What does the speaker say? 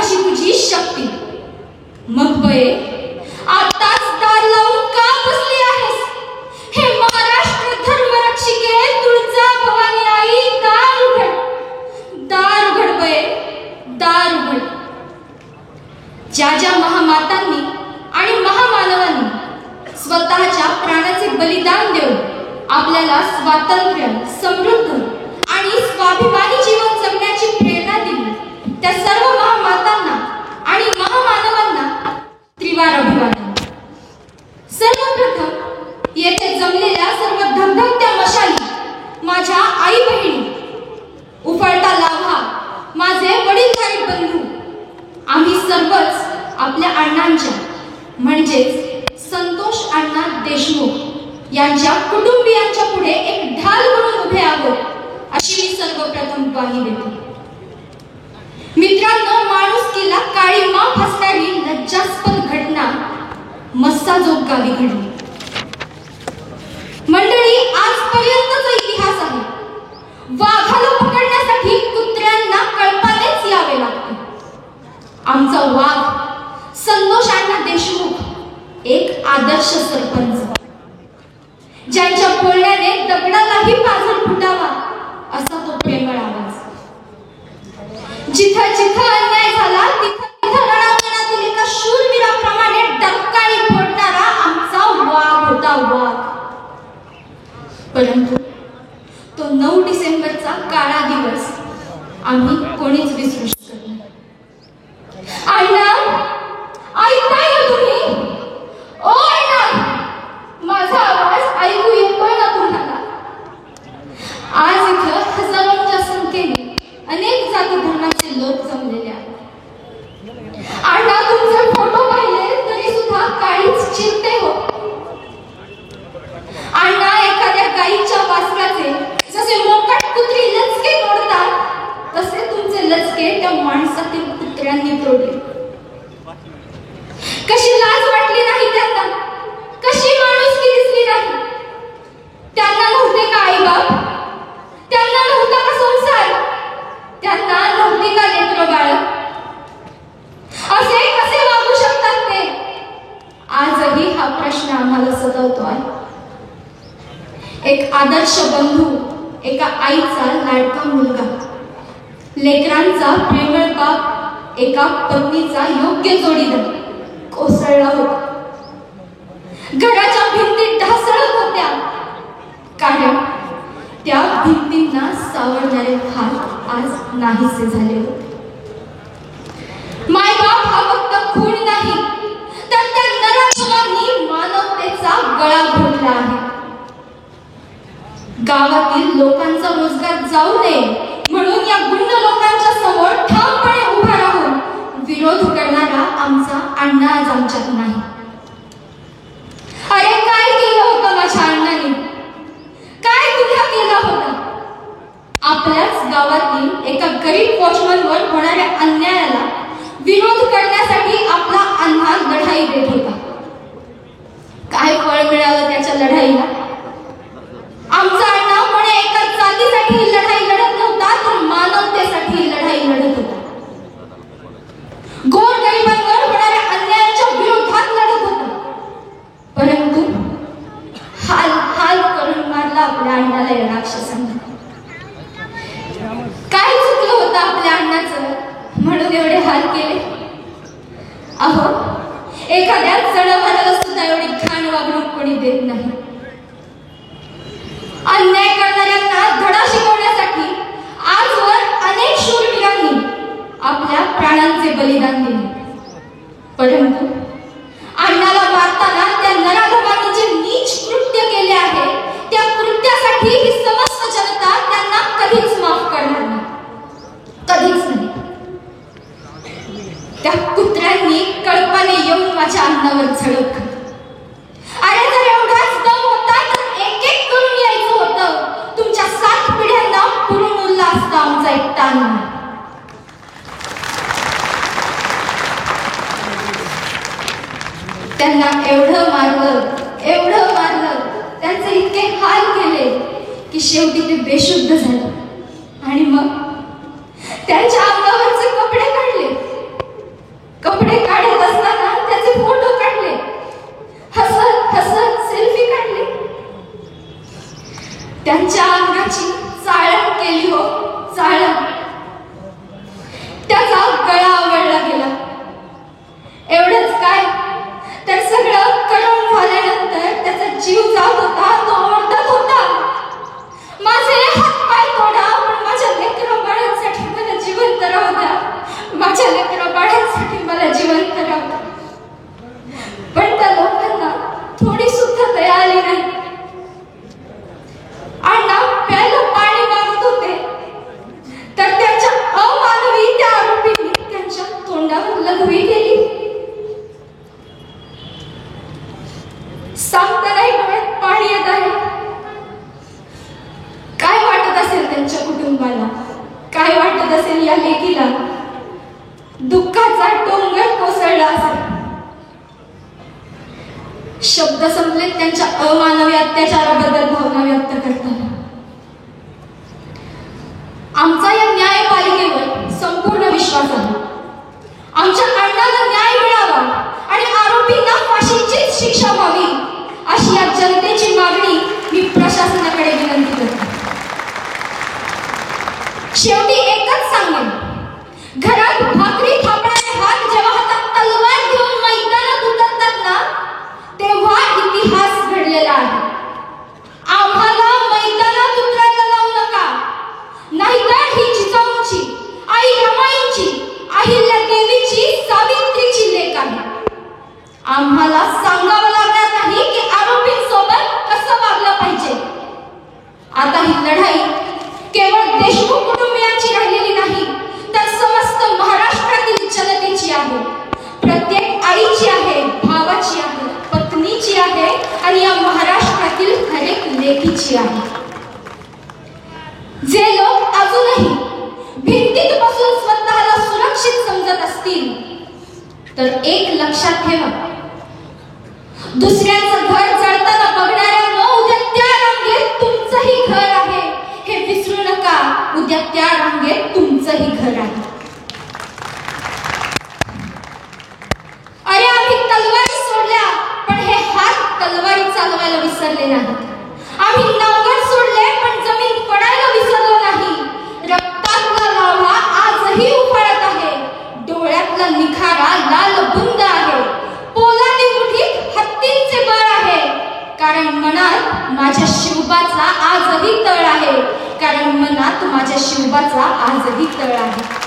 अशी तुझी शक्ती. मग बये आताच दार लावून का बसली आहेस? हे महाराष्ट्र धर्मरक्षिके तुळजा भवानी आई, दार उघड, दार उघड बये, दार उघड. ज्या ज्या महामातांनी आणि महामानवांनी स्वतःच्या प्राणाचे बलिदान देऊन आपल्याला स्वातंत्र्य, समृद्ध आणि स्वाभिमानी जीवन जगण्याची प्रेरणा दिली, त्या सर्व महामातांना आणि महामानवांना त्रिवार अभिवादन. सर्वप्रथम येथे जमलेल्या सर्व धगधगत्या मशाली, माझ्या आई बहिणी, उफळता लाव्हा, माझे वडीलधारी बंधू, आम्ही सर्वच आपल्या अण्णांच्या म्हणजेच संतोष अण्णा देशमुख यांच्या कुटुंबियांच्या पुढे एक ढाल म्हणून उभे आहोत, अशी मी सर्वप्रथम ग्वाही देतो. मित्रांनो, माणुसकीला काळीमा फासणारी लज्जास्पद घटना मस्साजोग गावी घडली. मंडळी, आजपर्यंतचा इतिहास आहे. वाघाला पकडण्यासाठी कुत्र्यांना कळपानेच यावे लागते. आमचा वाघ संतोष अण्णा देशमुख एक आदर्श सरपंच, ज्यांच्या बोलण्याने दगडालाही पाझर फुटावा असा तो प्रेमळ आवाज. जिथं जिथं अन्याय झाला तिथं तिथं रणांगणातील एका शूरवीराप्रमाणे डक्काळी फोडणारा आमचा वाघ होता, वाघ. परंतु तो 9 डिसेंबरचा काळा दिवस आम्ही कोणीच विसरू शकत नाही. अण्णा, ऐकताय ना तुम्ही? ओ अण्णा, माझा आवाज ऐकू येतोय ना तुम्हाला? आज इथं हजारोंच्या संख्येने अनेक जाती धर्माचे लोक जमलेले आहेत. अण्णा, तुमचे फोटो पाहिले तरी सुद्धा काळीच चिरते हो. अण्णा, एखाद्या गाईच्या वासराचे जसे मोकाट कुत्री लचके तोडतात, तसे तुमचे लचके त्या माणसातील कुत्र्यांनी तोडले. कशी लाज वाटली नाही त्यांना, कशी माणुसकी दिसली नाही. त्यांना नव्हते का आई बाप? त्यांना नव्हता का संसार? त्यांना नव्हती का लेकरं बाळ? असे कसे वागू शकतात ते? आजही हा प्रश्न आम्हाला सतावतो आहे. एक आदर्श बंधू, एका आईचा लाडका मुलगा, लेकरांचा प्रेमळ बाप, एका पत्नीचा योग्य जोडीदार कोसळला होता. घराच्या भिंती ढासळत होत्या, कारण त्या भिंतींना सावरणारे हात आज नाहीसे झाले होते. मायबाप हा फक्त खून नाही, तर त्या नराधमांनी मानवतेचा गळा घोटला आहे. गावातील लोकांचा रोजगार जाऊ नये म्हणून या गुंड लोकांच्या समोर ठामपणे उभा राहून विरोध करणारा आमचा अण्णा आज आमच्यात नाही. अरे, काय केलं होतं माझ्या अण्णाने? काय गुन्हा केला होता? आपल्याच गावातील एका गरीब वॉचमनवर होणाऱ्या अन्यायाला विरोध करण्यासाठी आपला अण्णा लढाई देत होता. काय फळ मिळालं त्याच्या लढाईला? आमचा अण्णा कोणी एका जातीसाठी ही लढाई लढत नव्हता, तर मानवतेसाठी ही लढाई लढत होता. गोरगरिबांवर होणाऱ्या अन्यायाच्या विरोधात लढत होता. परंतु हाल हाल करून मारला आपल्या अण्णाला या राक्षसांनी. काय चुकलं होतं आपल्या अण्णाचं म्हणून एवढे हाल केले? अहो, एखाद्या जनावराला सुद्धा एवढी घाण वागणूक कोणी देत नाही. अन्याय करणाऱ्यांना धडा शिकवण्यासाठी आजवर अनेक शूरवीरांनी आपल्या प्राणांचे बलिदान दिले. परंतु अण्णाला मारताना त्या नराधमांनी जे नीच कृत्य केले आहे, त्या कृत्यासाठी ही समस्त जनता त्यांना कधीच माफ करणार नाही, कधीच नाही. त्या कुत्र्यांनी कळपाने येऊन माझ्या अण्णावर झडप. अरे, जर एवढाच दम होता तर एक एक करून यायचं होतं. तुमच्या 7 पिढ्यांना पुरून उरला असता आमचा एक ताण. त्यांना एवढं मारलं, त्यांचे इतके हाल केले की शेवटी ते बेशुद्ध झाले. आणि मग त्यांच्या अंगावरचे कपडे काढले, दुःखाचा डोंगर कोसळला असेल. शब्द संपले त्यांच्या अमानवी अत्याचाराबद्दल भावना व्यक्त करताना. आमचा या न्यायपालिकेवर संपूर्ण विश्वास आहे. आमच्या अण्णाला न्याय मिळावा आणि आरोपींना फाशीचीच शिक्षा व्हावी अशी या जनतेची मागणी मी प्रशासनाकडे विनंती करते. शेवटी एकच सांगेन, घरात भाकरी थापणारे हात जेव्हा हातात तलवार घेऊन मैदानात उतरतात ना, तेव्हा इतिहास घडलेला आहे. आम्हाला मैदानात उतरायला लावू नका, नाहीतर ही जिजाऊंची, आई रमाईंची, अहिल्या देवीची, सावित्रीची लेक आहे. आम्हाला सांगावं लागणार नाही की आरोपींसोबत कसं वागलं पाहिजे. आता ही लढाई केवळ देशमुख कुटुंबियांची राहिलेली नाही, तर समस्त महाराष्ट्रातील जनतेची आहे. प्रत्येक आईची आहे, भावाची आहे, पत्नीची आहे आणि या महाराष्ट्रातील हरेक लेकीची आहे. जे लोक अजूनही भिंतीत बसून स्वतःला सुरक्षित समजत असतील तर एक लक्षात ठेवा, दुसऱ्याचं घर जळताना बघणाऱ्यांना उद्या त्या रांगेत तुमचंही घर आहे हे विसरू नका. उद्या त्या रांगेत तुमचंही घर आहे. अरे आम्ही तलवारी सोडल्या, पण हे हात तलवारी चालवायला विसरले नाही. आम्ही नांगर सोडले, पण जमीन पडायला विसरलो नाही. रक्तातला लाव्हा आजही उफाळत आहे. डोळ्यातला निखारा लाल बुंद आहे. पोलादी मुठीत हत्तींचे बळ आहे. कारण मनात माझ्या शिवबाचा आजही तळ आहे. कारण मनात माझ्या शिवबाचा आजही तळ आहे.